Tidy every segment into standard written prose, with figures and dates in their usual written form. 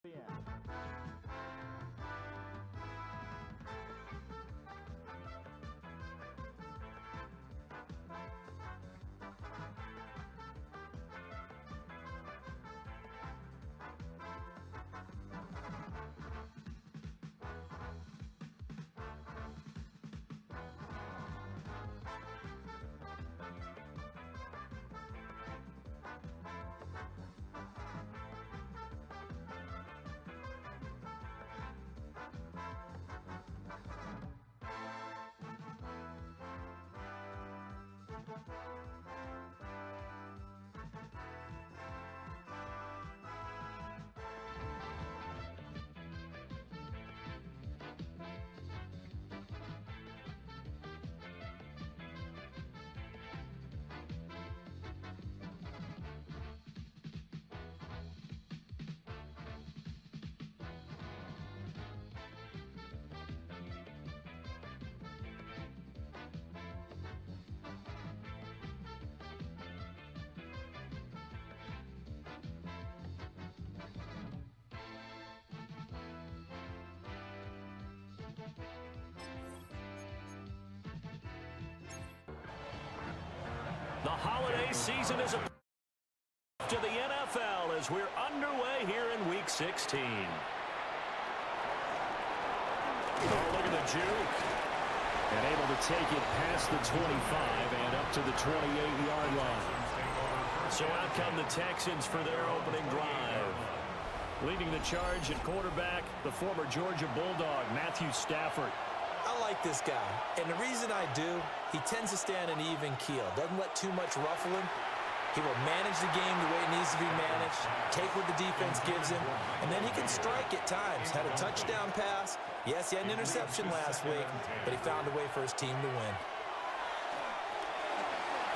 The holiday season is to the NFL as we're underway here in Week 16. Oh, look at the juke. And able to take it past the 25 and up to the 28-yard line. So out come the Texans for their opening drive. Leading the charge at quarterback, the former Georgia Bulldog, Matthew Stafford. I like this guy, and the reason I do, he tends to stand an even keel, doesn't let too much ruffle him. He will manage the game the way it needs to be managed, take what the defense gives him, and then he can strike at times. Had a touchdown pass. Yes, he had an interception last week, but he found a way for his team to win.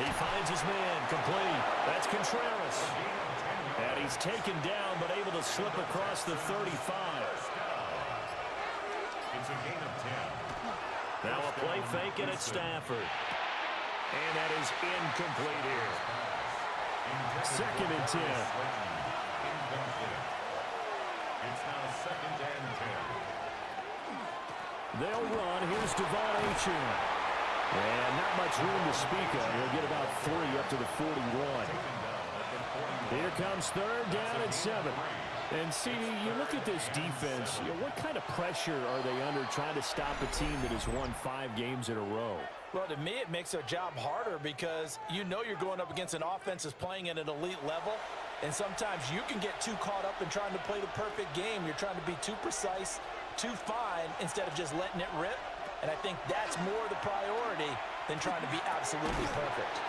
He finds his man, complete. That's Contreras. And he's taken down, but able to slip across the 35. It's a gain of 10. Now a play fake, and it's Stafford. And that is incomplete here. Second and 10. It's now second and 10. They'll run. Here's Devon Achane. And not much room to speak of. He'll get about 3 up to the 41. Here comes third down and 7. And, CD, you look at this defense, what kind of pressure are they under trying to stop a team that has won 5 games in a row? Well, to me, it makes their job harder because you know you're going up against an offense that's playing at an elite level, and sometimes you can get too caught up in trying to play the perfect game. You're trying to be too precise, too fine, instead of just letting it rip. And I think that's more the priority than trying to be absolutely perfect.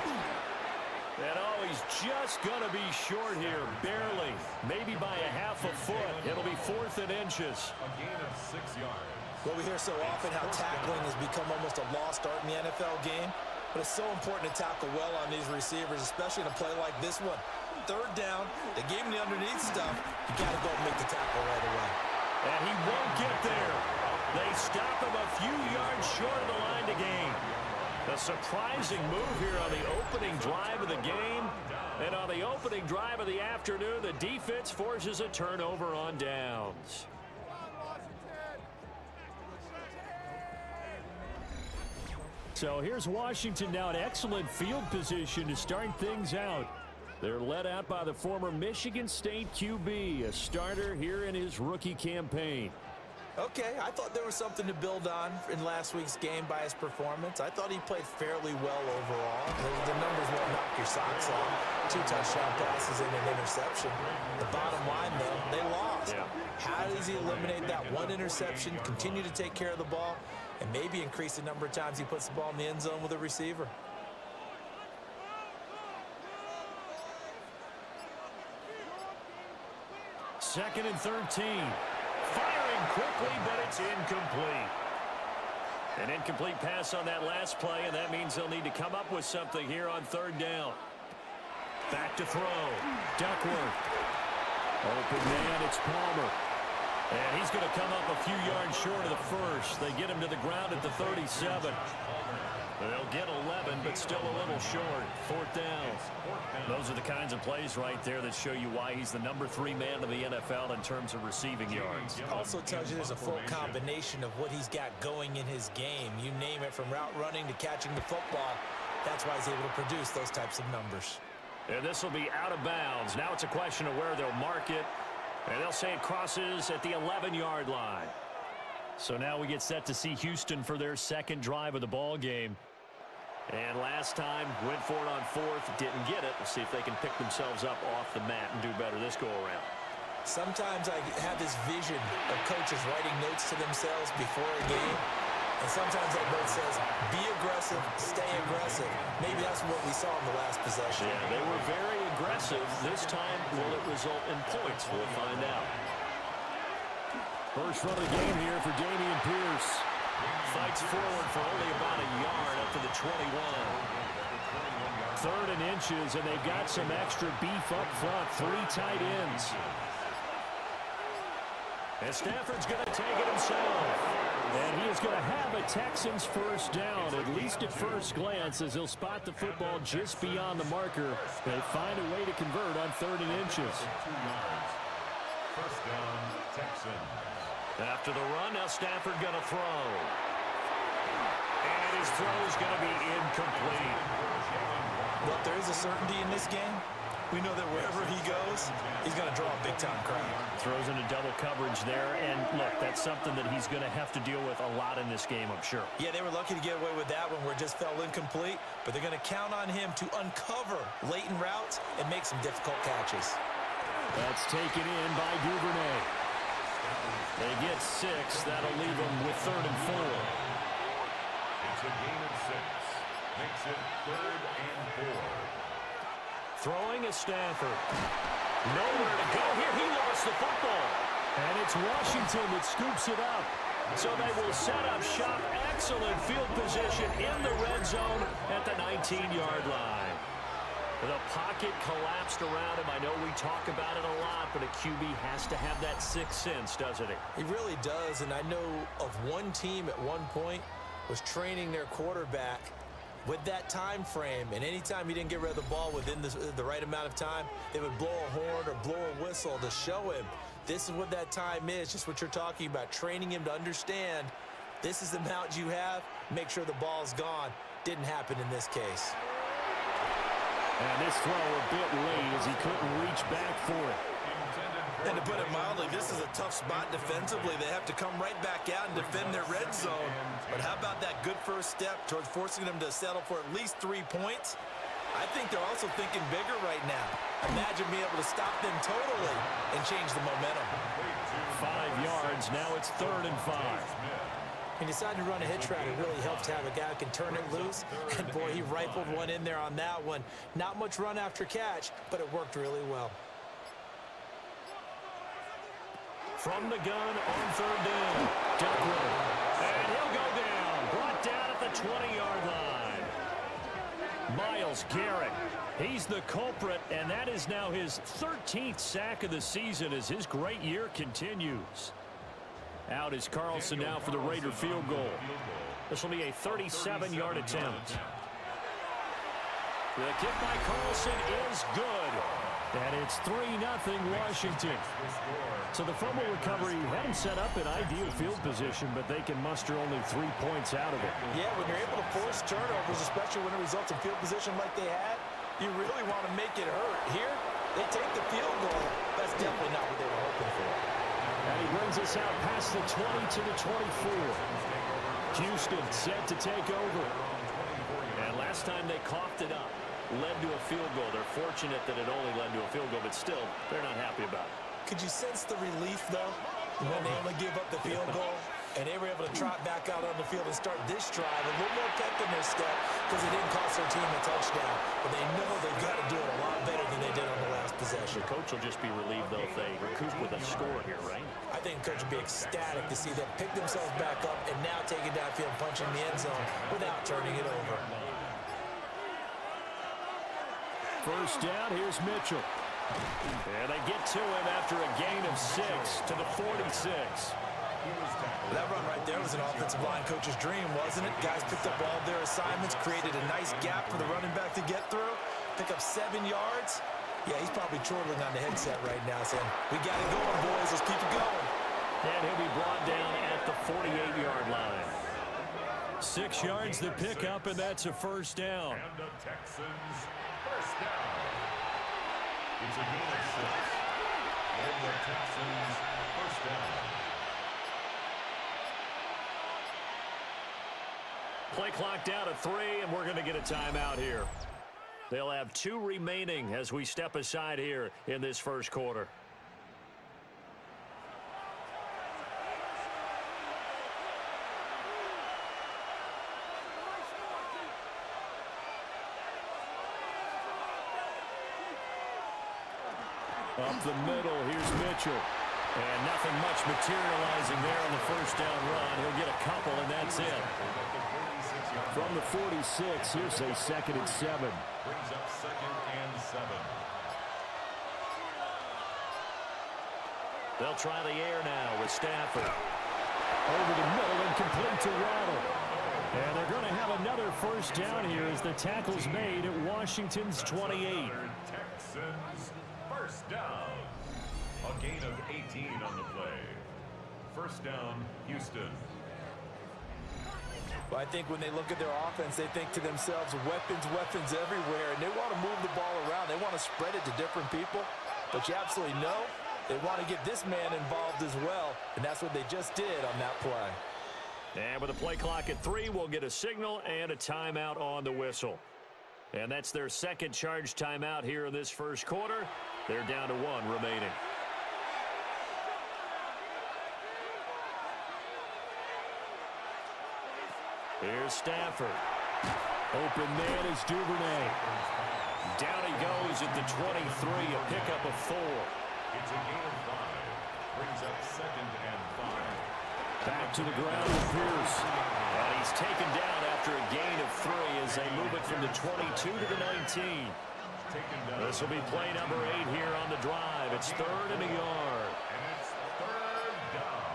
And oh, he's just going to be short here, barely. Maybe by a half a foot. It'll be 4th and inches. A gain of 6 yards. Well, we hear so often how tackling has become almost a lost art in the NFL game. But it's so important to tackle well on these receivers, especially in a play like this one. Third down, they gave him the underneath stuff. You got to go and make the tackle right away. And he won't get there. They stop him a few yards short of the line to gain. A surprising move here on the opening drive of the game. And on the opening drive of the afternoon, the defense forces a turnover on downs. So here's Washington now in excellent field position to start things out. They're led out by the former Michigan State QB, a starter here in his rookie campaign. Okay, I thought there was something to build on in last week's game by his performance. I thought he played fairly well overall. The numbers won't knock your socks off. 2 touchdown passes and an interception. The bottom line, though, they lost. Yeah. How does he eliminate that one interception, continue to take care of the ball, and maybe increase the number of times he puts the ball in the end zone with a receiver? Second and 13. Firing quickly, but it's incomplete. An incomplete pass on that last play, and that means they'll need to come up with something here on third down. Back to throw. Duckworth. Open man, it's Palmer. And he's going to come up a few yards short of the first. They get him to the ground at the 37. They'll get 11, but still a little short. Fourth down. Those are the kinds of plays right there that show you why he's the #3 man in the NFL in terms of receiving yards. Also tells you there's a full combination of what he's got going in his game. You name it, from route running to catching the football. That's why he's able to produce those types of numbers. And this will be out of bounds. Now it's a question of where they'll mark it. And they'll say it crosses at the 11-yard line. So now we get set to see Houston for their second drive of the ball game. And last time, went for it on fourth, didn't get it. We'll see if they can pick themselves up off the mat and do better this go-around. Sometimes I have this vision of coaches writing notes to themselves before a game. And sometimes that note says, be aggressive, stay aggressive. Maybe that's what we saw in the last possession. Yeah, they were very aggressive. This time, will it result in points? We'll find out. First run of the game here for Dameon Pierce. Fights forward for only about a yard up to the 21. 3rd and inches, and they've got some extra beef up front. 3 tight ends. And Stafford's going to take it himself. And he is going to have a Texans first down, at least at first glance, as he'll spot the football just beyond the marker. They find a way to convert on 3rd and inches. First down, Texans. After the run, now Stafford going to throw. And his throw is going to be incomplete. But there is a certainty in this game. We know that wherever he goes, he's going to draw a big-time crowd. Throws into double coverage there. And, look, that's something that he's going to have to deal with a lot in this game, I'm sure. Yeah, they were lucky to get away with that one where it just fell incomplete. But they're going to count on him to uncover latent routes and make some difficult catches. That's taken in by Duvernay. They get 6. That'll leave them with 3rd and 4. It's a gain of 6. Makes it 3rd and 4. Throwing is Stafford. Nowhere to go here. He lost the football. And it's Washington that scoops it up. So they will set up shop. Excellent field position in the red zone at the 19-yard line. The pocket collapsed around him. I know we talk about it a lot, but a QB has to have that sixth sense, doesn't he? He really does, and I know of one team at one point was training their quarterback with that time frame, and anytime he didn't get rid of the ball within the right amount of time, they would blow a horn or blow a whistle to show him this is what that time is, just what you're talking about, training him to understand this is the amount you have, make sure the ball's gone. Didn't happen in this case. And this throw a bit late as he couldn't reach back for it. And to put it mildly, this is a tough spot defensively. They have to come right back out and defend their red zone. But how about that good first step towards forcing them to settle for at least 3 points? I think they're also thinking bigger right now. Imagine being able to stop them totally and change the momentum. 5 yards, now it's 3rd and 5. He decided to run a hitch route. It really helps to have a guy who can turn it loose. And, boy, he rifled one in there on that one. Not much run after catch, but it worked really well. From the gun on 3rd down, Duckworth. And he'll go down. Brought down at the 20-yard line. Myles Garrett. He's the culprit, and that is now his 13th sack of the season as his great year continues. Out is Carlson now for the Raider field goal. This will be a 37-yard attempt. The kick by Carlson is good. And it's 3-0 Washington. So the fumble recovery had him set up in ideal field position, but they can muster only 3 points out of it. Yeah, when you're able to force turnovers, especially when it results in field position like they had, you really want to make it hurt. Here, they take the field goal. That's definitely not what they were hoping for. And he brings us out past the 20 to the 24. Houston set to take over. And last time they coughed it up, led to a field goal. They're fortunate that it only led to a field goal, but still, they're not happy about it. Could you sense the relief, though, when they only give up the field goal? And they were able to trot back out on the field and start this drive a little more pep in their step because it didn't cost their team a touchdown. But they know they've got to do it a lot better than they did on the last possession. The coach will just be relieved, though, if they recoup with a score here, right? I think the coach will be ecstatic to see them pick themselves back up and now take it downfield, punching the end zone without turning it over. First down, here's Mitchell. And they get to him after a gain of 6 to the 46. That run right there was an offensive line coach's dream, wasn't it? Guys picked up all their assignments, created a nice gap for the running back to get through, pick up 7 yards. Yeah, he's probably chortling on the headset right now saying, we got it going, boys. Let's keep it going. And he'll be brought down at the 48-yard line. 6 yards to pick up, and that's a first down. And the Texans first down. It's a gain of 6. And the Texans first down. Play clock down to 3, and we're going to get a timeout here. They'll have 2 remaining as we step aside here in this first quarter. Up the middle, here's Mitchell. And nothing much materializing there on the first down run. He'll get a couple, and that's it. From the 46, here's a 2nd and 7. Brings up 2nd and 7. They'll try the air now with Stafford. Over the middle and complete to Waddle. And they're going to have another first down here as the tackle's made at Washington's 28. Texans first down. A gain of 18 on the play. First down, Houston. Well, I think when they look at their offense, they think to themselves, weapons, weapons everywhere, and they want to move the ball around. They want to spread it to different people. But you absolutely know they want to get this man involved as well, and that's what they just did on that play. And with a play clock at 3, we'll get a signal and a timeout on the whistle. And that's their second charge timeout here in this first quarter. They're down to 1 remaining. Here's Stafford. Open man is Duvernay. Down he goes at the 23, a pickup of 4. It's a gain of 5. Brings up 2nd and 5. Back to the ground with Pierce. And he's taken down after a gain of 3 as they move it from the 22 to the 19. This will be play number 8 here on the drive. It's 3rd and a yard. And it's 3rd down.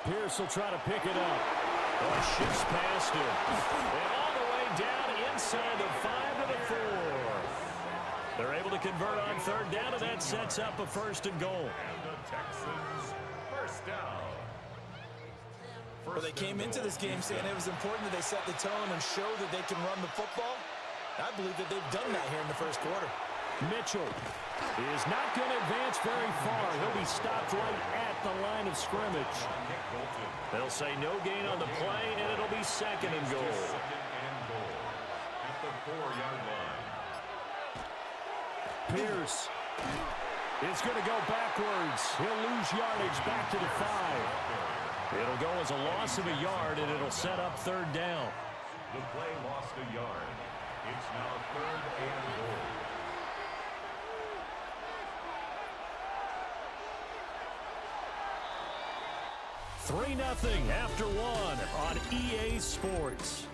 Pierce will try to pick it up. Oh, shifts past him. And all the way down inside the 5 to the 4. They're able to convert on 3rd down, and that sets up a 1st and goal. And the Texans first down. Well, they came into this game saying it was important that they set the tone and show that they can run the football. I believe that they've done that here in the first quarter. Mitchell is not going to advance very far. He'll be stopped right at the line of scrimmage. They'll say no gain on the play, and it'll be 2nd and goal. 2nd and goal at the 4-yard line. Pierce is going to go backwards. He'll lose yardage back to the 5. It'll go as a loss of a yard, and it'll set up 3rd down. The play lost a yard. It's now 3rd and goal. Three 3-0 after 1 on EA Sports.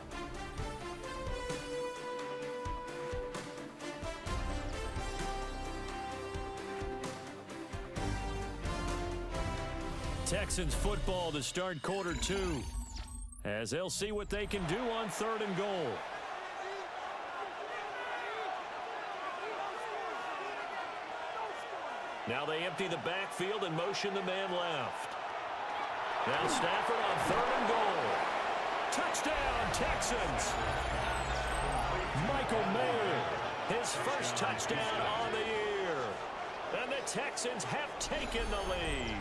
Texans football to start quarter 2 as they'll see what they can do on 3rd and goal. Now they empty the backfield and motion the man left. Now Stafford on 3rd and goal. Touchdown, Texans. Michael Mayer, his first touchdown on the year. And the Texans have taken the lead.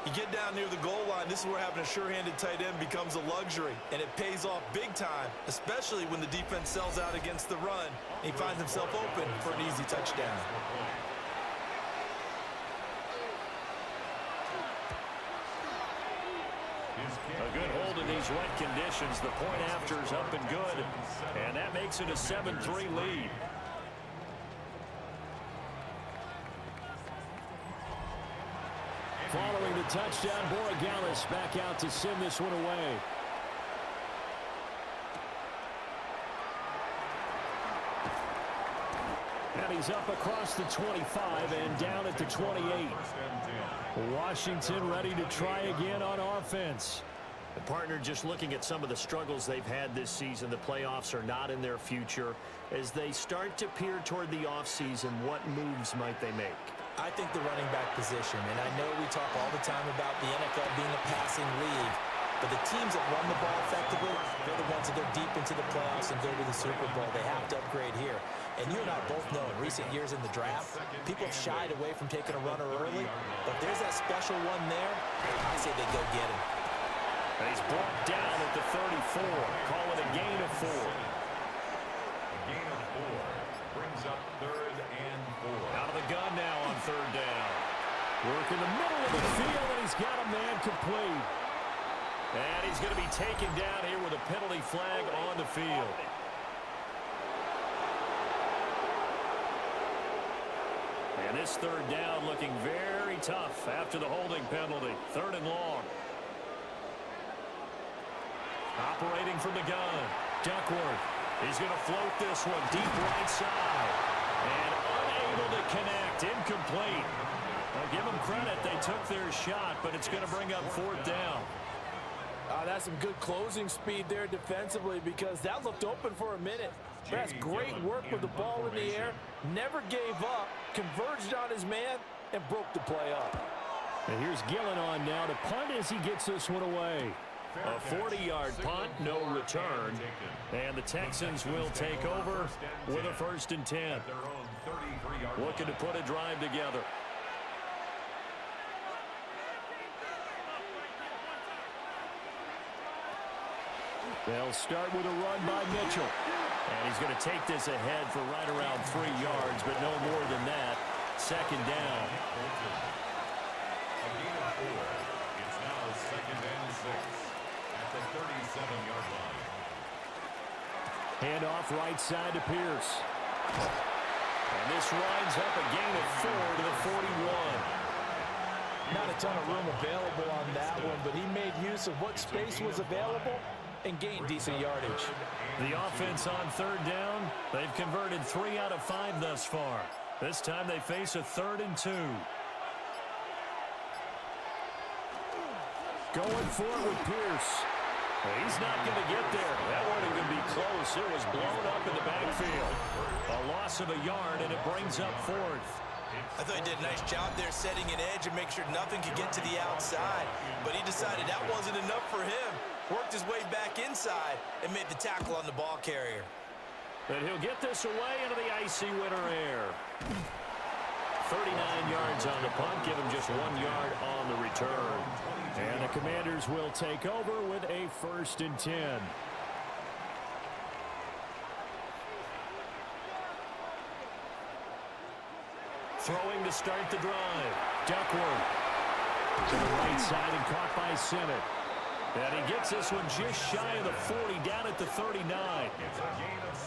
You get down near the goal line, this is where having a sure-handed tight end becomes a luxury, and it pays off big time, especially when the defense sells out against the run, and he finds himself open for an easy touchdown. A good hold in these wet conditions. The point after is up and good, and that makes it a 7-3 lead. Following the touchdown, Borregales back out to send this one away. And he's up across the 25 and down at the 28. Washington ready to try again on offense. The partner just looking at some of the struggles they've had this season. The playoffs are not in their future. As they start to peer toward the offseason, what moves might they make? I think the running back position, and I know we talk all the time about the NFL being a passing league, but the teams that run the ball effectively, they're the ones that go deep into the playoffs and go to the Super Bowl. They have to upgrade here. And you and I both know in recent years in the draft, people have shied away from taking a runner early, but if there's that special one there, I say they go get him. And he's brought down at the 34. Call it a gain of 4. A gain of 4 brings up 3rd and 4. Out of the gun now on 3rd down. Work in the middle of the field, and he's got a man complete. And he's going to be taken down here with a penalty flag on the field. And this 3rd down looking very tough after the holding penalty. 3rd and long. Operating from the gun. Duckworth. He's going to float this one deep right side. And unable to connect. Incomplete. I'll give them credit. They took their shot, but it's going to bring up 4th down. That's some good closing speed there defensively because that looked open for a minute. That's great work with the ball in the air. Never gave up. Converged on his man and broke the play up. And here's Gillen on now to punt as he gets this one away. A 40-yard punt, no return. And the Texans will take over with a 1st and 10. Looking to put a drive together. They'll start with a run by Mitchell. And he's going to take this ahead for right around 3 yards, but no more than that. 2nd down. A gain of 4. It's now 2nd and 6 at the 37-yard line. Hand off right side to Pierce. And this winds up a gain of 4 to the 41. Not a ton of room available on that one, but he made use of what space was available and gained decent yardage. The offense on 3rd down, they've converted 3 out of 5 thus far. This time they face a 3rd and 2. Going for it with Pierce. He's not going to get there. That wasn't going to be close. It was blown up in the backfield. A loss of a yard, and it brings up 4th. I thought he did a nice job there setting an edge and make sure nothing could get to the outside. But he decided that wasn't enough for him. Worked his way back inside and made the tackle on the ball carrier. And he'll get this away into the icy winter air. 39 yards on the punt, give him just 1 yard on the return. And the Commanders will take over with a 1st and 10. Throwing to start the drive. Duckworth to the right side and caught by Simmett. And he gets this one just shy of the 40, down at the 39.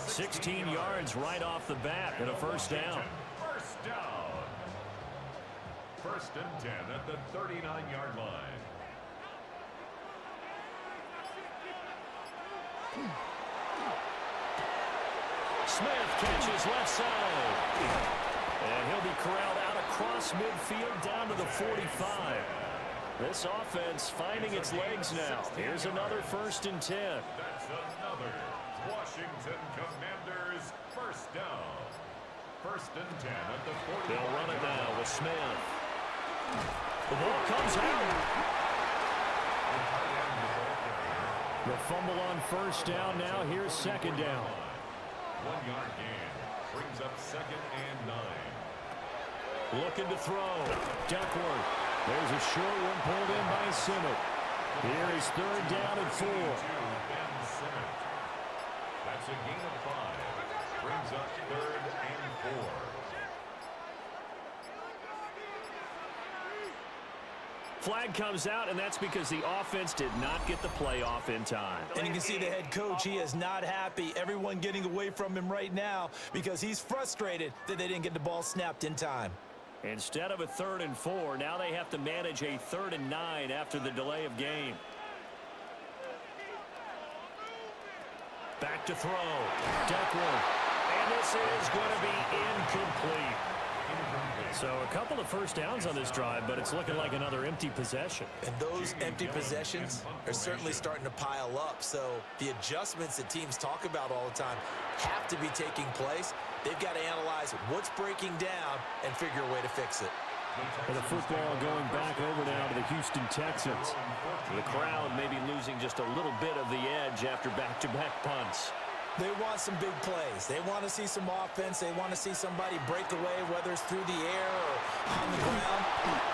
16 yards right off the bat and a 1st down. First down. 1st and 10 at the 39-yard line. Smith catches left side. And he'll be corralled out across midfield down to the 45. This offense finding its legs now. Here's another 1st and 10. That's another Washington Commanders 1st down. 1st and 10 at the 40. They'll run it now with Smith. The ball comes out. The fumble on 1st down now. Here's 2nd down. 1 yard gain brings up 2nd and 9. Looking to throw. Duckworth. There's a short one pulled in by Simmett. Here is 3rd down and 4. That's a gain of 5. Brings up 3rd and 4. Flag comes out, and that's because the offense did not get the play off in time. And you can see the head coach, he is not happy. Everyone getting away from him right now because he's frustrated that they didn't get the ball snapped in time. Instead of a 3rd and 4, now they have to manage a 3rd and 9 after the delay of game. Back to throw. Duckworth. And this is going to be incomplete. So a couple of first downs on this drive, but it's looking like another empty possession. And those empty possessions are certainly starting to pile up. So the adjustments that teams talk about all the time have to be taking place. They've got to analyze what's breaking down and figure a way to fix it. And the football going back over now to the Houston Texans. The crowd maybe losing just a little bit of the edge after back-to-back punts. They want some big plays. They want to see some offense. They want to see somebody break away, whether it's through the air or on the ground.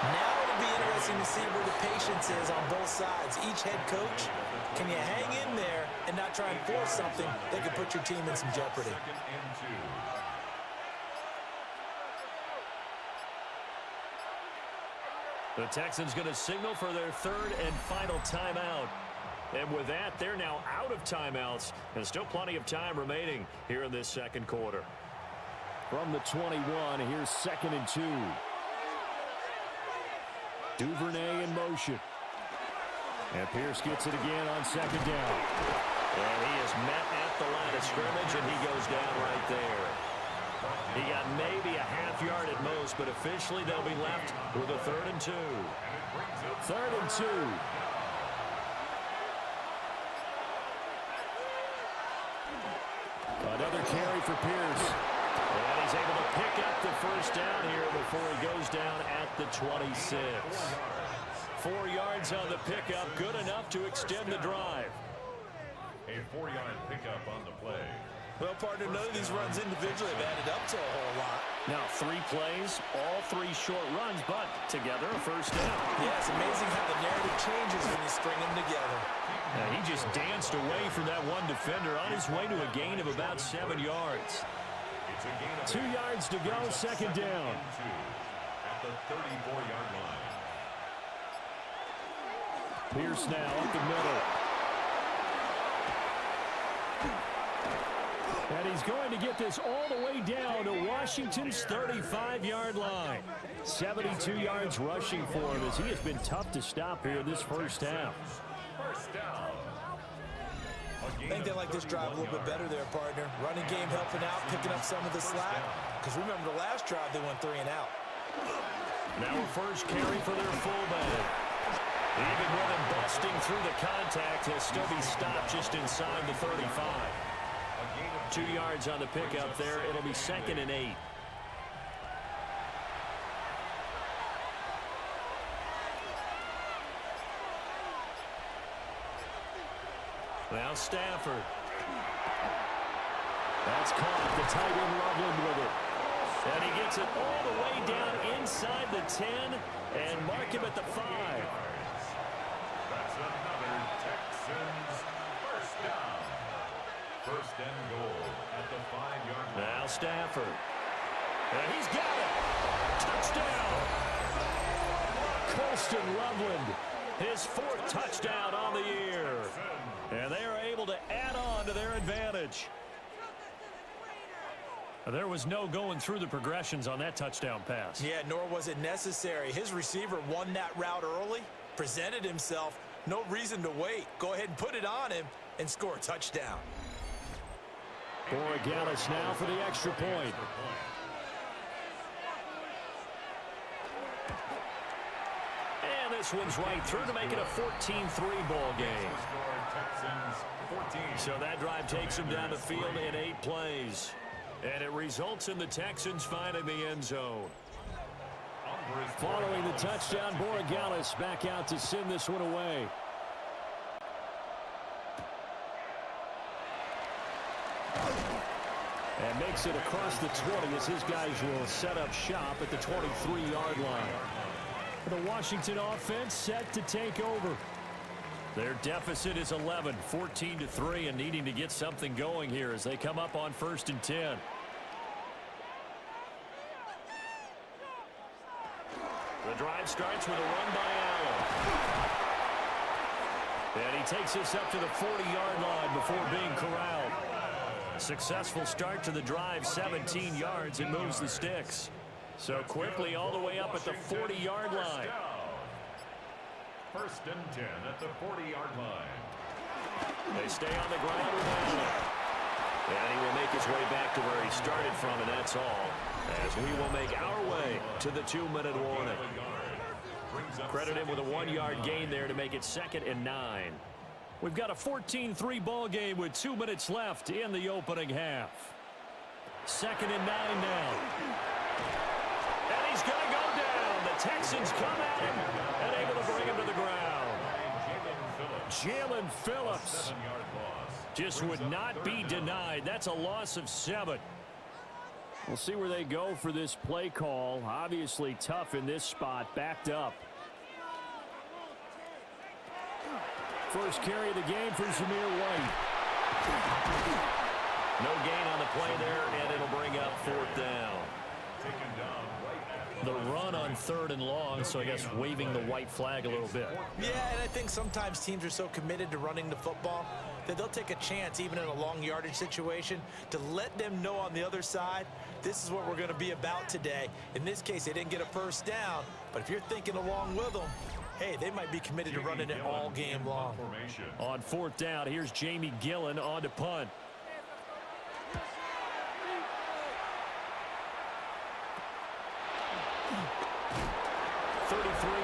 Now it'll be interesting to see where the patience is on both sides. Each head coach, can you hang in there and not try and force something that could put your team in some jeopardy? The Texans going to signal for their third and final timeout. And with that, they're now out of timeouts, and still plenty of time remaining here in this second quarter. From the 21, here's 2nd and 2. Duvernay in motion. And Pierce gets it again on 2nd down. And he is met at the line of scrimmage, and he goes down right there. He got maybe a half yard at most, but officially they'll be left with a 3rd and 2. 3rd and 2. Another carry for Pierce. And he's able to pick up the first down here before he goes down at the 26. 4 yards on the pickup, good enough to extend the drive. A 4-yard pickup on the play. Well, partner, none of these runs individually have added up to a whole lot. Now 3 plays, all 3 short runs, but together a first down. Yeah, it's amazing how the narrative changes when you string them together. Now, he just danced away from that one defender on his way to a gain of about 7 yards. 2 yards to go, 2nd down. At the 34-yard line. Pierce now up the middle. And he's going to get this all the way down to Washington's 35-yard line. 72 yards rushing for him as he has been tough to stop here this first half. First down. I think they like this drive a little bit better there, partner. Running game helping out, picking up some of the slack. Because remember, the last drive, they went 3 and out. Now a first carry for their fullback. Even with him busting through the contact, he'll still be stopped just inside the 35. 2 yards on the pickup there. It'll be 2nd and 8. Now Stafford. That's caught. The tight end Loveland with it. And he gets it all the way down inside the 10 and mark him at the 5. That's another Texans first down. First and goal at the 5-yard line. Now Stafford. And he's got it. Touchdown. Colston Loveland. His 4th touchdown on the year. And they are able to add on to their advantage. There was no going through the progressions on that touchdown pass. Yeah, nor was it necessary. His receiver won that route early, presented himself. No reason to wait. Go ahead and put it on him and score a touchdown. Borregales now for the extra point. And this one's right through to make it a 14-3 ball game. So that drive takes him down the field in 8 plays. And it results in the Texans finding the end zone. Following the touchdown, Borregales back out to send this one away. And makes it across the 20 as his guys will set up shop at the 23-yard line. The Washington offense set to take over. Their deficit is 11, 14-3, and needing to get something going here as they come up on 1st and 10. The drive starts with a run by Allen. And he takes this up to the 40-yard line before being corralled. Successful start to the drive, 17 yards, and moves the sticks. So quickly all the way up at the 40-yard line. 1st and 10 at the 40-yard line. They stay on the ground with Allen. And he will make his way back to where he started from, and that's all. as we will make our way to the 2-minute warning. Credit him with a 1-yard gain there to make it 2nd and 9. We've got a 14-3 ball game with 2 minutes left in the opening half. 2nd and 9 now. And he's going to go down. The Texans come at him and able to bring him to the ground. Jalen Phillips just would not be denied. That's a loss of 7. We'll see where they go for this play call. Obviously tough in this spot, backed up. First carry of the game for Zamir White. No gain on the play there, and it'll bring up 4th down. The run on 3rd and long, so I guess waving the white flag a little bit. Yeah, and I think sometimes teams are so committed to running the football that they'll take a chance, even in a long yardage situation, to let them know on the other side, this is what we're going to be about today. In this case, they didn't get a first down, but if you're thinking along with them, hey, they might be committed to running it all game long. On 4th down, here's Jamie Gillen on to punt.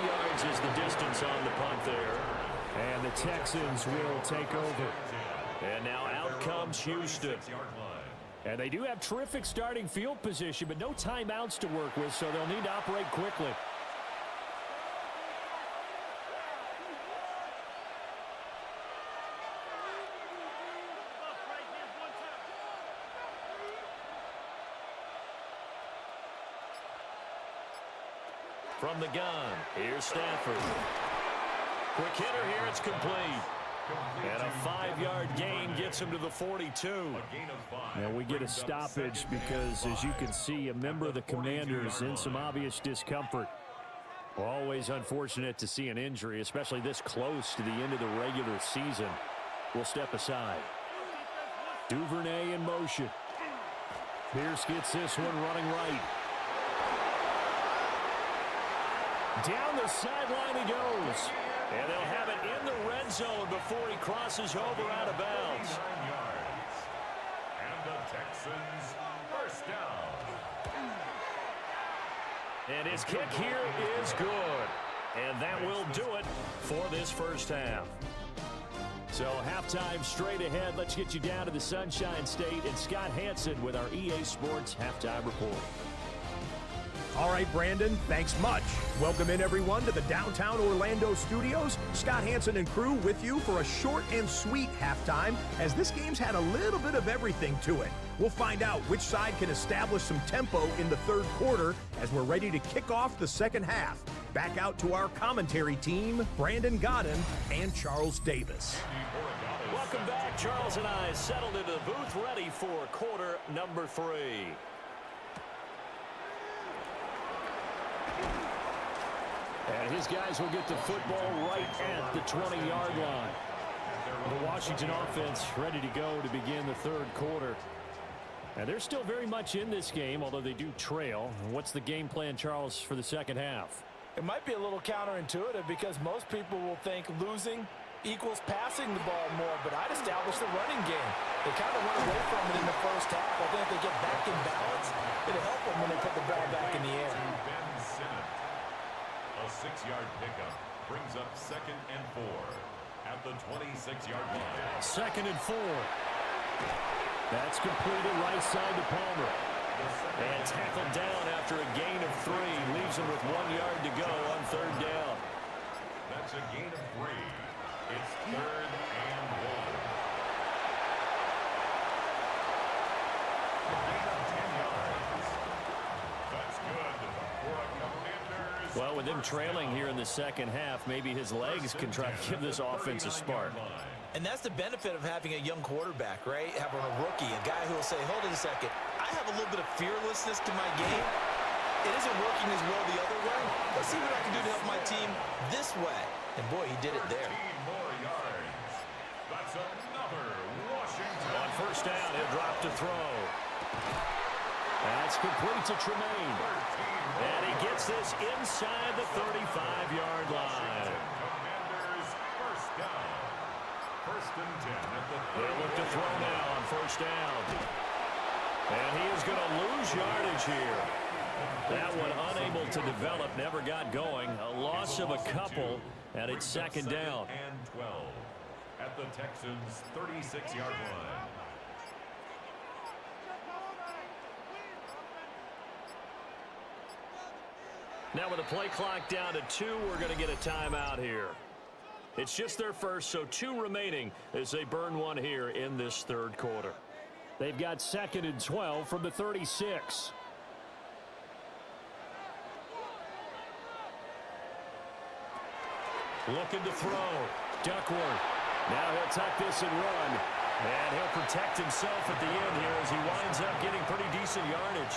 Yards is the distance on the punt there. And the Texans will take over. And now out comes Houston. And they do have terrific starting field position, but no timeouts to work with, so they'll need to operate quickly. From the gun, here's Stafford. Quick hitter here, it's complete. And a 5-yard gain gets him to the 42. Now we get a stoppage because, as you can see, a member of the Commanders in some obvious discomfort. Always unfortunate to see an injury, especially this close to the end of the regular season. We'll step aside. Duvernay in motion. Pierce gets this one running right. Down the sideline he goes. And they'll have it in the red zone before he crosses over out of bounds. And the Texans first down. And his kick here is good. And that will do it for this first half. So halftime straight ahead. Let's get you down to the Sunshine State and Scott Hansen with our EA Sports Halftime Report. All right, Brandon, thanks much. Welcome in, everyone, to the downtown Orlando studios. Scott Hansen and crew with you for a short and sweet halftime, as this game's had a little bit of everything to it. We'll find out which side can establish some tempo in the third quarter as we're ready to kick off the second half. Back out to our commentary team, Brandon Godden and Charles Davis. Welcome back. Charles and I settled into the booth, ready for quarter number 3. And his guys will get the football right at the 20-yard line. The Washington offense ready to go to begin the third quarter. And they're still very much in this game, although they do trail. What's the game plan, Charles, for the second half? It might be a little counterintuitive because most people will think losing equals passing the ball more, but I'd establish the running game. They kind of went away from it in the first half. I think if they get back in balance, it'll help them when they put the ball back in the air. A 6-yard pickup brings up 2nd and 4 at the 26-yard line. 2nd and 4. That's completed right side to Palmer. And tackled down after a gain of 3. Leaves him with 1 yard to go on 3rd down. That's a gain of 3. It's 3rd and 1. A gain of 10 yards. That's good for a Commanders. Well, with him trailing here in the second half, maybe his legs can try to give this offense a spark. And that's the benefit of having a young quarterback, right? Having a rookie, a guy who will say, hold it a second, I have a little bit of fearlessness to my game. It isn't working as well the other way. Let's see what I can do to help my team this way. And boy, he did it there. 13 more yards. That's another Washington. On 1st down, he'll drop to throw. That's complete to Tremaine. And he gets this inside the 35-yard line. Commanders first down. 1st and 10 at the 30. They'll look to throw now on 1st down. And he is going to lose yardage here. That one unable to develop, never got going. A loss of a couple, and it's second down. And 12 at the Texans' 36-yard line. Now with the play clock down to 2, we're going to get a timeout here. It's just their first, so 2 remaining as they burn one here in this third quarter. They've got 2nd and 12 from the 36. Looking to throw. Duckworth. Now he'll tuck this and run. And he'll protect himself at the end here as he winds up getting pretty decent yardage.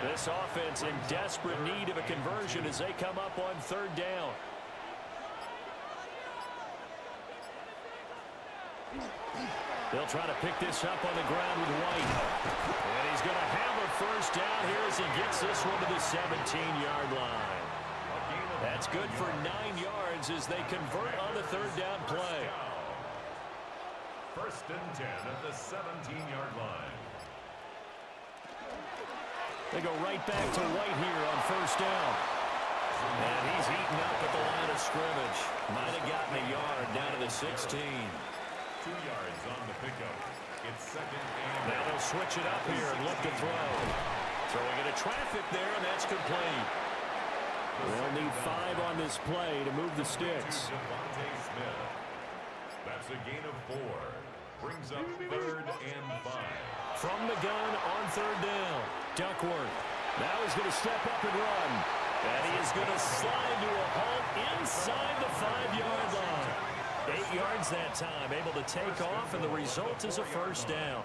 This offense in desperate need of a conversion as they come up on 3rd down. They'll try to pick this up on the ground with White. And he's going to have a first down here as he gets this one to the 17-yard line. That's good for 9 yards as they convert on the 3rd down play. 1st and 10 at the 17-yard line. They go right back to White here on 1st down. And he's eaten up at the line of scrimmage. Might have gotten a yard down to the 16. 2 yards on the pickup. It's 2nd and... Now they'll switch it up here and look to throw. Throwing into traffic there, and that's complete. They'll need 5 on this play to move the sticks. That's a gain of 4. Brings up 3rd and 5. From the gun on 3rd down. Duckworth. Now he's going to step up and run. And he is going to slide to a halt inside the 5-yard line. 8 yards that time, able to take off, and the result is a first down.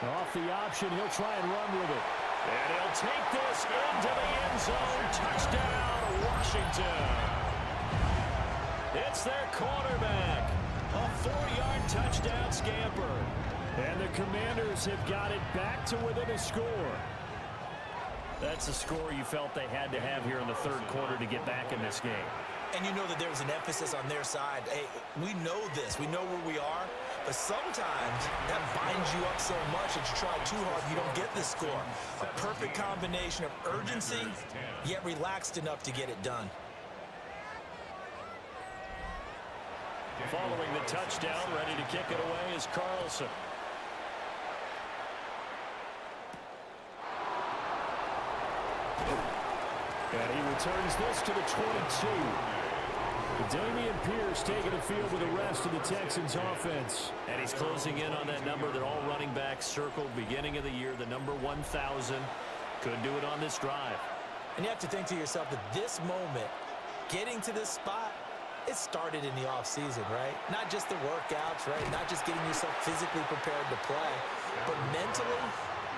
Off the option, he'll try and run with it. And he'll take this into the end zone. Touchdown, Washington. It's their quarterback. A 4-yard touchdown scamper. And the Commanders have got it back to within a score. That's the score you felt they had to have here in the 3rd quarter to get back in this game. And you know that there's an emphasis on their side. Hey, we know this. We know where we are. But sometimes that binds you up so much that you try too hard, you don't get this score. A perfect combination of urgency, yet relaxed enough to get it done. Following the touchdown, ready to kick it away is Carlson. And he returns this to the 22. Dameon Pierce taking the field with the rest of the Texans offense. And he's closing in on that number that all running backs circled beginning of the year, the number 1,000. Could do it on this drive. And you have to think to yourself that this moment, getting to this spot, it started in the offseason, right? Not just the workouts, right? Not just getting yourself physically prepared to play, but mentally,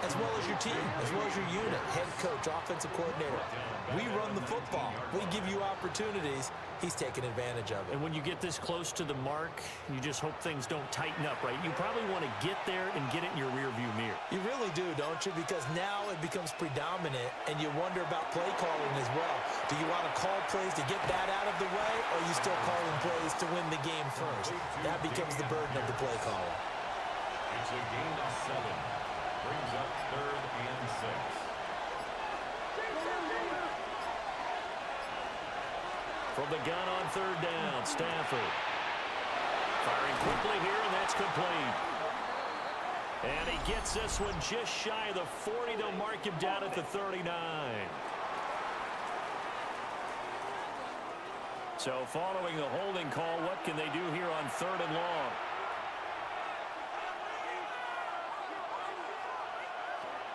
as well as your team, as well as your unit, head coach, offensive coordinator. We run the football. We give you opportunities. He's taking advantage of it. And when you get this close to the mark, you just hope things don't tighten up, right? You probably want to get there and get it in your rearview mirror. You really do, don't you? Because now it becomes predominant, and you wonder about play calling as well. Do you want to call plays to get that out of the way, or are you still calling plays to win the game first? That becomes the burden of the play caller. It's a gain of 7. Brings up 3rd and 6. From the gun on 3rd down, Stafford. Firing quickly here, and that's complete. And he gets this one just shy of the 40. They'll mark him down at the 39. So following the holding call, what can they do here on 3rd and long?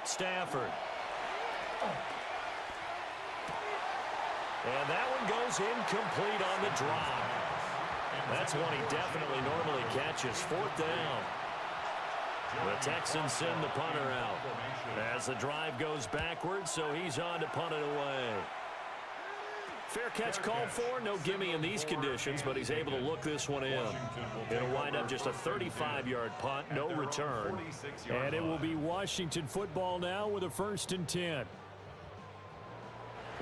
Stafford. And that one goes incomplete on the drop. That's one he definitely normally catches. 4th down. The Texans send the punter out as the drive goes backwards, so he's on to punt it away. Fair catch called for. No gimme in these conditions, but he's able to look this one in. It'll wind up just a 35-yard punt, no return. And it will be Washington football now with a 1st and 10.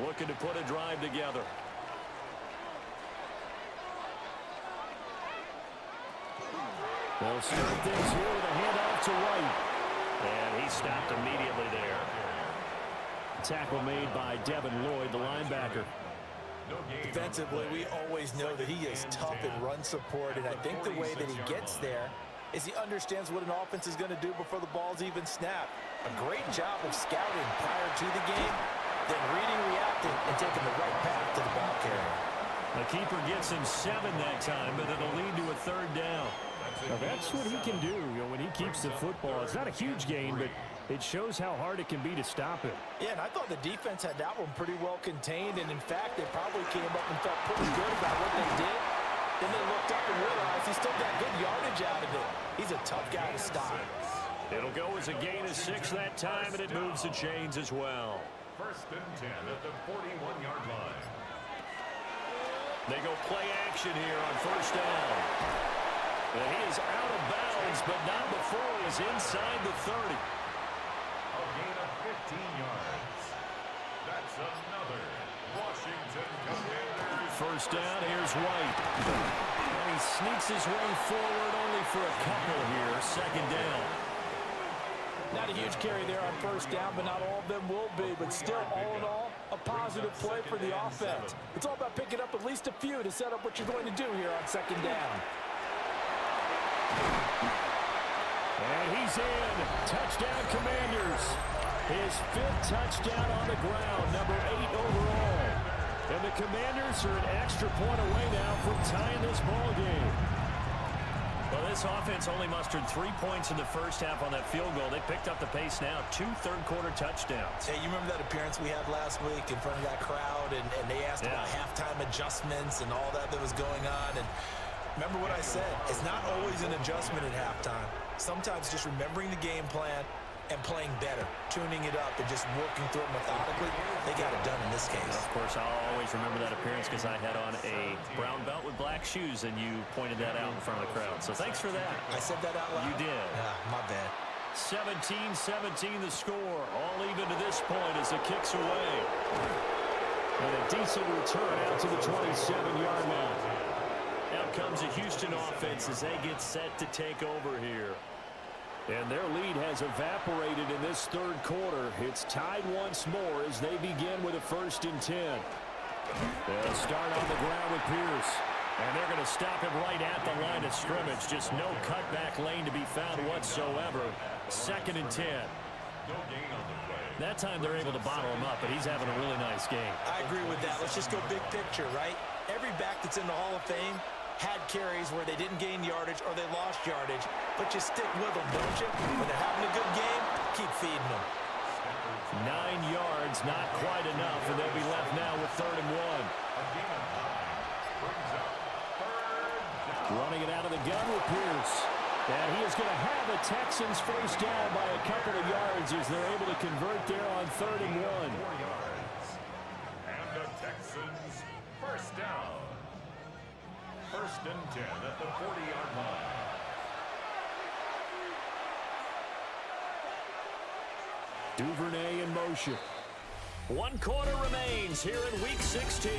Looking to put a drive together. They'll start things here with a handoff to White. And he stopped immediately there. Tackle made by Devin Lloyd, the linebacker. Defensively, we always know that he is tough in run support, and I think the way that he gets there is he understands what an offense is going to do before the ball's even snapped. A great job of scouting prior to the game, then reading, reacting, and taking the right path to the ball carrier. The keeper gets him 7 that time, but it'll lead to a 3rd down. Now that's what he can do, when he keeps the football. It's not a huge gain, but it shows how hard it can be to stop him. Yeah, and I thought the defense had that one pretty well contained, and in fact, they probably came up and felt pretty good about what they did. Then they looked up and realized he still got good yardage out of it. He's a tough guy to stop. It'll go as a gain of 6 that time, and it moves the chains as well. 1st and 10 at the 41-yard line. They go play action here on 1st down. And he is out of bounds, but not before he's inside the 30. A gain of 15 yards. That's another Washington Commanders. 1st down, here's White. And he sneaks his way forward only for a couple here. 2nd down. Not a huge carry there on 1st down, but not all of them will be. But still, all in all, a positive play for the offense. It's all about picking up at least a few to set up what you're going to do here on 2nd down. And he's in. Touchdown, Commanders. His 5th touchdown on the ground, number 8 overall. And the Commanders are an extra point away now from tying this ball game. Well, this offense only mustered 3 points in the 1st half on that field goal. They picked up the pace now. 2 third-quarter touchdowns. Hey, you remember that appearance we had last week in front of that crowd, and they asked about halftime adjustments and all that was going on, and remember what I said, it's not always an adjustment at halftime. Sometimes just remembering the game plan and playing better, tuning it up and just working through it methodically. They got it done in this case. Of course, I'll always remember that appearance because I had on a brown belt with black shoes, and you pointed that out in front of the crowd. So thanks for that. I said that out loud? You did. My bad. 17-17 the score. All even to this point as it kicks away. And a decent return out to the 27-yard line. Out comes the Houston offense as they get set to take over here. And their lead has evaporated in this 3rd quarter. It's tied once more as they begin with a 1st and 10. They'll start on the ground with Pierce. And they're going to stop him right at the line of scrimmage. Just no cutback lane to be found whatsoever. 2nd and 10. That time they're able to bottle him up, but he's having a really nice game. I agree with that. Let's just go big picture, right? Every back that's in the Hall of Fame had carries where they didn't gain yardage or they lost yardage, but you stick with them, don't you? When they're having a good game, keep feeding them. 9 yards, not quite enough, and they'll be left now with 3rd and 1. Running it out of the gun with Pierce. And he is going to have the Texans 1st down by a couple of yards as they're able to convert there on 3rd and 1. 4 yards. And the Texans 1st down. 1st and 10 at the 40-yard line. Duvernay in motion. 1 quarter remains here in Week 16.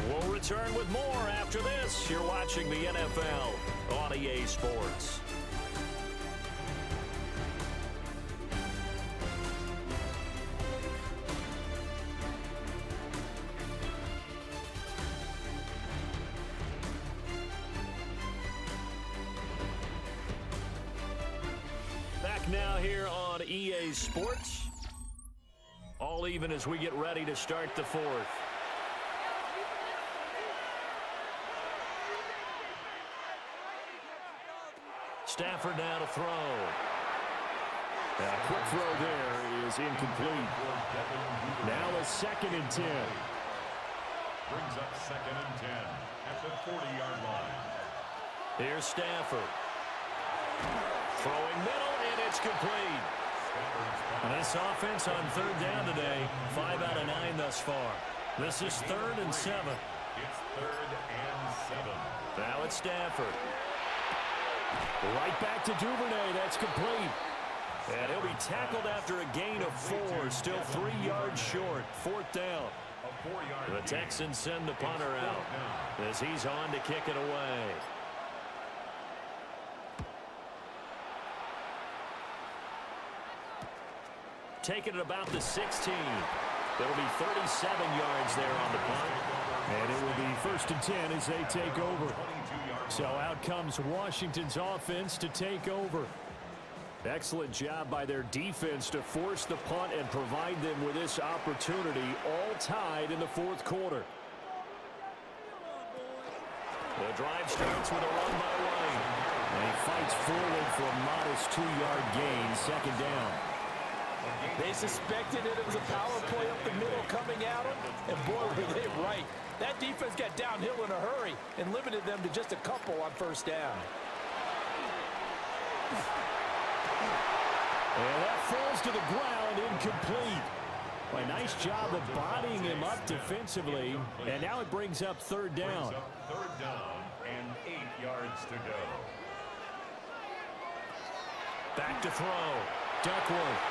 We'll return with more after this. You're watching the NFL on EA Sports. Back now here on EA Sports. All even as we get ready to start the 4th. Stafford now to throw. A quick throw there is incomplete. Now a 2nd and 10. Brings up 2nd and 10 at the 40-yard line. Here's Stafford. Throwing middle, and it's complete. And this offense on 3rd down today, 5 out of 9 thus far. This is 3rd and 7. It's 3rd and 7. Now it's Stafford. Right back to Duvernay. That's complete. And he'll be tackled after a gain of 4. Still 3 yards short. 4th down. The Texans send the punter out as he's on to kick it away. taken at about the 16. It'll be 37 yards there on the punt. And it will be 1st and 10 as they take over. So out comes Washington's offense to take over. Excellent job by their defense to force the punt and provide them with this opportunity, all tied in the 4th quarter. The drive starts with a run by White. And he fights forward for a modest 2-yard gain, 2nd down. They suspected it was a power play up the middle coming at them, and boy, were they right. That defense got downhill in a hurry and limited them to just a couple on 1st down. And that falls to the ground, incomplete. A nice job of bodying him up defensively, and now it brings up 3rd down. 3rd down and 8 yards to go. Back to throw. Duckworth.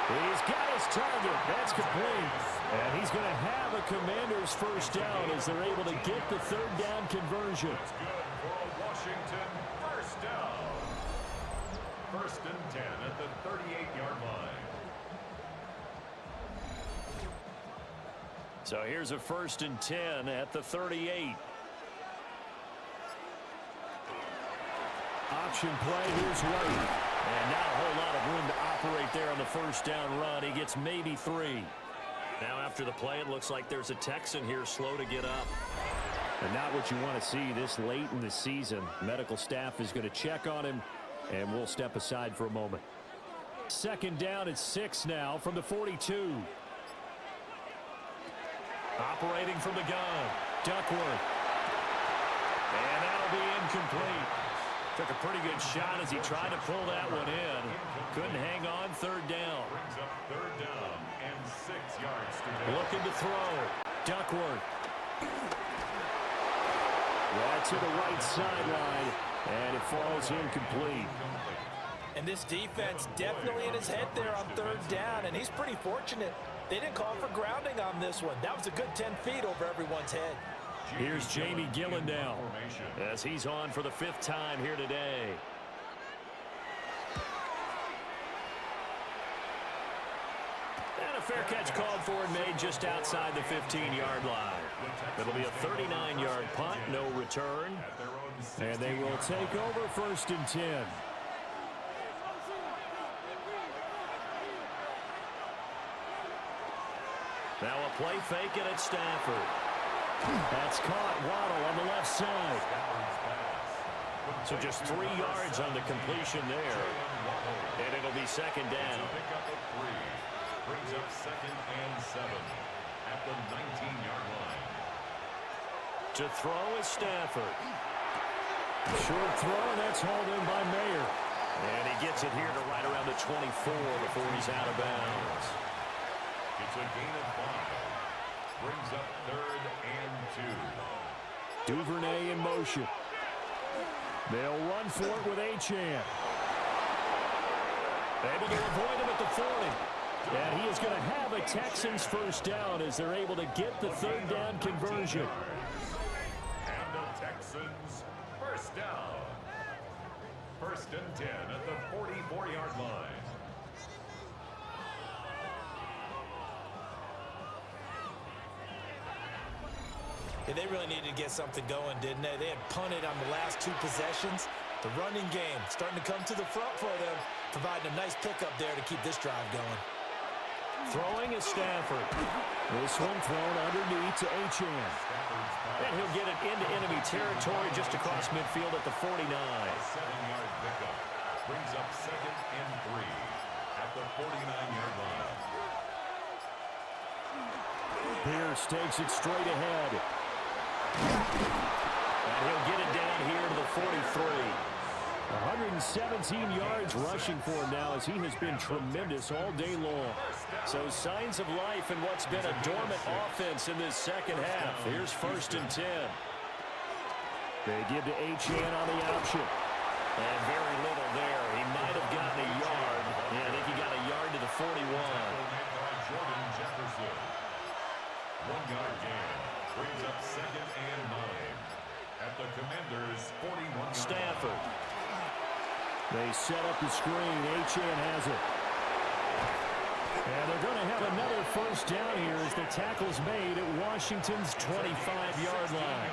He's got his target. That's complete. And he's going to have a Commander's 1st down as they're able to get the 3rd down conversion. That's good for a Washington 1st down. 1st and 10 at the 38-yard line. So here's a 1st and 10 at the 38. Option play. Here's White. And not a whole lot of room to operate there on the 1st down run. He gets maybe 3. Now after the play, it looks like there's a Texan here slow to get up. And not what you want to see this late in the season. Medical staff is going to check on him, and we'll step aside for a moment. 2nd down at 6 now from the 42. Operating from the gun, Duckworth. And that'll be incomplete. Took a pretty good shot as he tried to pull that one in. Couldn't hang on. 3rd down. Brings up 3rd down and 6 yards to go. Looking to throw. Duckworth. That's to the right sideline, and it falls incomplete. And this defense definitely in his head there on 3rd down, and he's pretty fortunate. They didn't call for grounding on this one. That was a good 10 feet over everyone's head. Here's Jamie Gillen now as he's on for the 5th time here today. And a fair catch called for and made just outside the 15-yard line. It'll be a 39-yard punt, no return. And they will take over 1st and 10. Now a play fake it at Stafford. That's caught. Waddle on the left side. So just 3 yards on the completion there. And it'll be 2nd down. Pick up at 3. Brings up 2nd and 7 at the 19-yard line. To throw is Stafford. Short throw, and that's hauled in by Mayer. And he gets it here to right around the 24 before he's out of bounds. It's a gain of 5. Brings up 3rd and 2. Duvernay in motion. They'll run for it with Achane. Able to avoid him at the 40. And he is going to have a Texans 1st down as they're able to get the 3rd down conversion. And the Texans 1st down. 1st and 10 at the 44-yard line. Yeah, they really needed to get something going, didn't they? They had punted on the last 2 possessions. The running game starting to come to the front for them, providing a nice pickup there to keep this drive going. Throwing is Stafford. This one thrown underneath to Achane. And he'll get it into enemy territory just across midfield at the 49. 7-yard pickup. Brings up 2nd and 3 at the 49-yard line. Pierce takes it straight ahead. And he'll get it down here to the 43. 117 yards rushing for him now as he has been tremendous all day long. So signs of life in what's been a dormant offense in this 2nd half. Here's 1st and 10. They give to Achane on the option. And very little there. He might have gotten a yard. Yeah, I think he got a yard to the 41. Jordan Jefferson. 1-yard gain. Brings up 2nd and 9 at the Commanders' 41-yard Stafford. They set up the screen. Achane has it. have another first down here as the tackle's made at Washington's 25-yard line.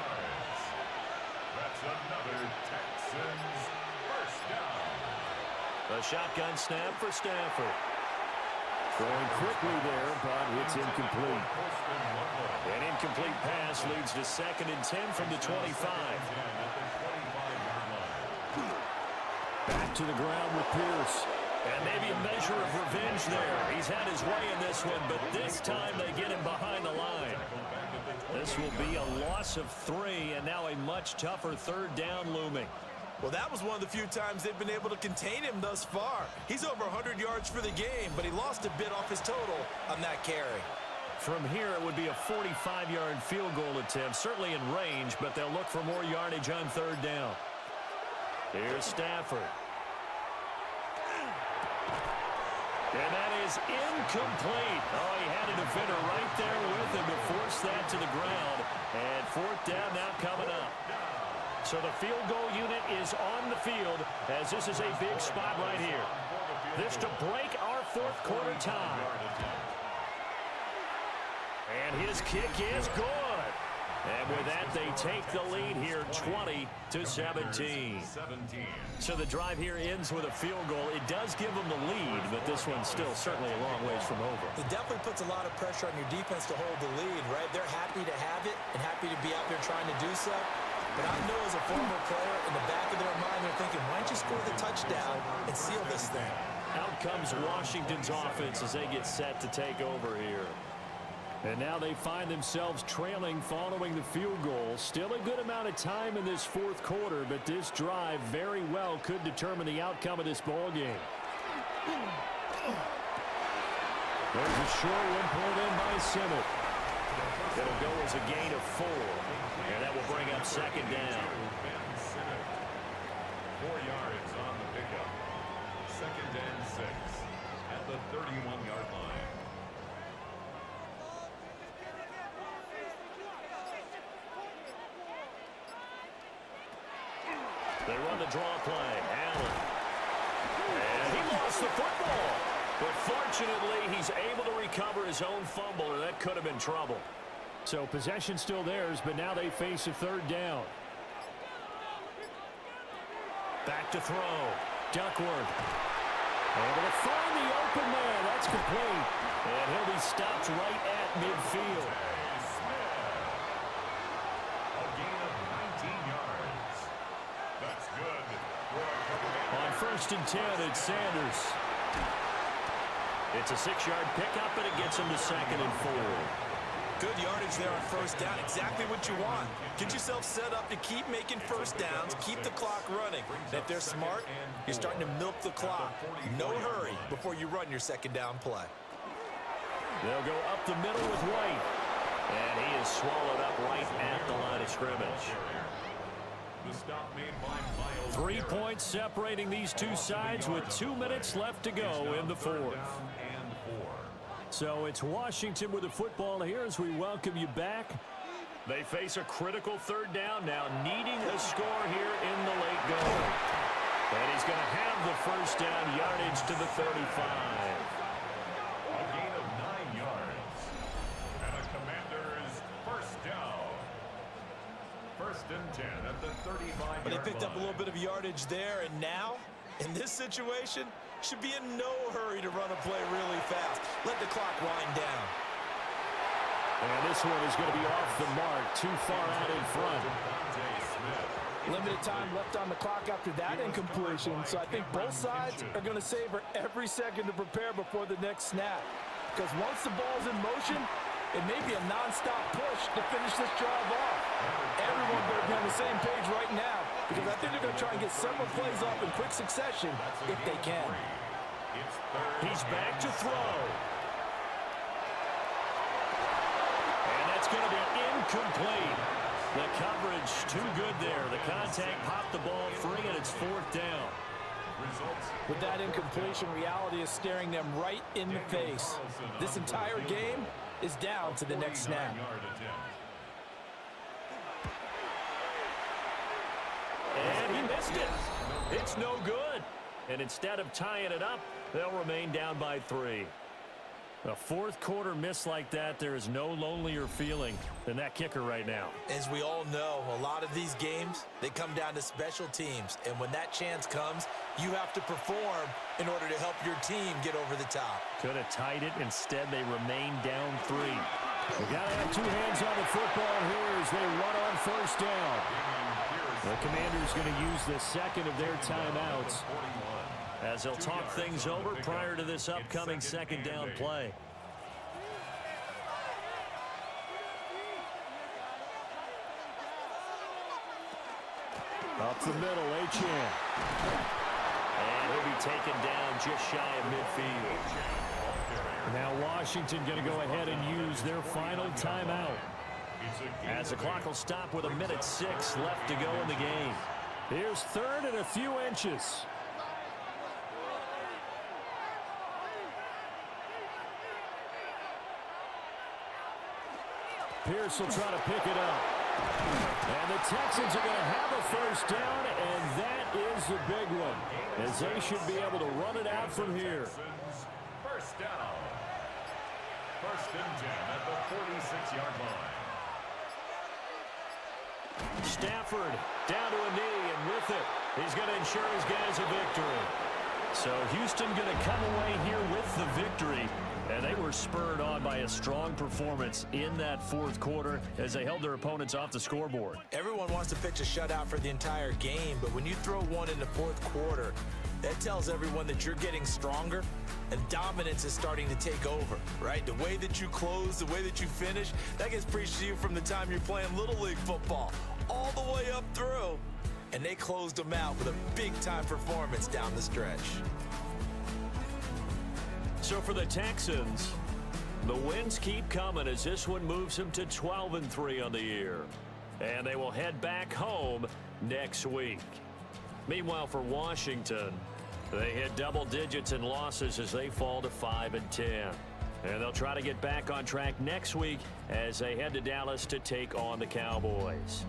That's another Texans first down. A shotgun snap for Stafford. Going quickly there, but it's incomplete. An incomplete pass leads to 2nd and 10 from the 25. Back to the ground with Pierce. And maybe a measure of revenge there. He's had his way in this one, but this time they get him behind the line. This will be a loss of 3, and now a much tougher 3rd down looming. Well, that was one of the few times they've been able to contain him thus far. He's over 100 yards for the game, but he lost a bit off his total on that carry. From here, it would be a 45-yard field goal attempt, certainly in range, but they'll look for more yardage on 3rd down. Here's Stafford. And that is incomplete. Oh, he had a defender right there with him to force that to the ground. And 4th down now coming up. So the field goal unit is on the field as this is a big spot right here. This to break our 4th quarter tie. And his kick is good. And with that, they take the lead here 20-17. So the drive here ends with a field goal. It does give them the lead, but this one's still certainly a long ways from over. It definitely puts a lot of pressure on your defense to hold the lead, right? They're happy to have it and happy to be out there trying to do so. But I know as a former player, in the back of their mind, they're thinking, why don't you score the touchdown and seal this thing? Out comes Washington's offense as they get set to take over here. And now they find themselves trailing following the field goal. Still a good amount of time in this 4th quarter, but this drive very well could determine the outcome of this ball game. There's a short one pulled in by Simmons. It'll go as a gain of 4, and that will bring up 2nd down. 4 yards on the pickup. 2nd and 6 at the 31-yard line. They run the draw play. Allen. And he lost the football. But fortunately, he's able to recover his own fumble, and that could have been trouble. So possession still theirs, but now they face a 3rd down. Back to throw. Duckworth. Able to find the open man. That's complete. And he'll be stopped right at midfield. A gain of 19 yards. That's good. On 1st and 10, it's Sanders. It's a 6-yard pickup, and it gets him to 2nd and 4. Good yardage there on 1st down. Exactly what you want. Get yourself set up to keep making 1st downs, keep the clock running. And if they're smart, you're starting to milk the clock. No hurry before you run your 2nd down play. They'll go up the middle with White. And he is swallowed up right at the line of scrimmage. The stop made by Miles. 3 points separating these two sides with 2 minutes left to go in the 4th. So it's Washington with the football here as we welcome you back. They face a critical 3rd down now, needing a score here in the late going. And he's going to have the 1st down yardage to the 35. A gain of 9 yards. And a Commander's 1st down. 1st and 10 at the 35-yard But they picked up a line. little bit of yardage there, and now, in this situation, should be in no hurry to run a play really fast. Let the clock wind down. And this one is going to be off the mark, too far out in front. Limited time left on the clock after that incompletion, so I think both sides are going to savor every second to prepare before the next snap. Because once the ball's in motion, it may be a non-stop push to finish this drive off. Everyone better be on the same page right now, because I think they're going to try and get several plays off in quick succession if they can. He's back to throw. And that's going to be incomplete. The coverage too good there. The contact popped the ball free, and it's 4th down. With that incompletion, reality is staring them right in the face. This entire game is down to the next snap. And he missed it. It's no good. And instead of tying it up, they'll remain down by 3. A fourth quarter miss like that, there is no lonelier feeling than that kicker right now. As we all know, a lot of these games, they come down to special teams. And when that chance comes, you have to perform in order to help your team get over the top. Could have tied it. Instead, they remain down 3. We got to have two hands on the football here as they run on first down. The Commanders going to use the second of their timeouts as they'll talk things over prior to this upcoming second down play. Up the middle, Achane. And he'll be taken down just shy of midfield. Now Washington going to go ahead and use their final timeout. As the clock will stop with 1:06 left to go in the game. Here's third and a few inches. Pierce will try to pick it up. And the Texans are going to have a first down, and that is the big one, as they should be able to run it out from here. First down. First and 10 at the 46-yard line. Stafford down to a knee, and with it, he's going to ensure his guys a victory. So Houston going to come away here with the victory. And they were spurred on by a strong performance in that fourth quarter as they held their opponents off the scoreboard. Everyone wants to pitch a shutout for the entire game, but when you throw one in the fourth quarter, that tells everyone that you're getting stronger and dominance is starting to take over, right? The way that you close, the way that you finish, that gets preached to you from the time you're playing Little League football all the way up through. And they closed them out with a big-time performance down the stretch. So for the Texans, the wins keep coming as this one moves them to 12-3 on the year. And they will head back home next week. Meanwhile, for Washington, they hit double digits in losses as they fall to 5-10. And they'll try to get back on track next week as they head to Dallas to take on the Cowboys.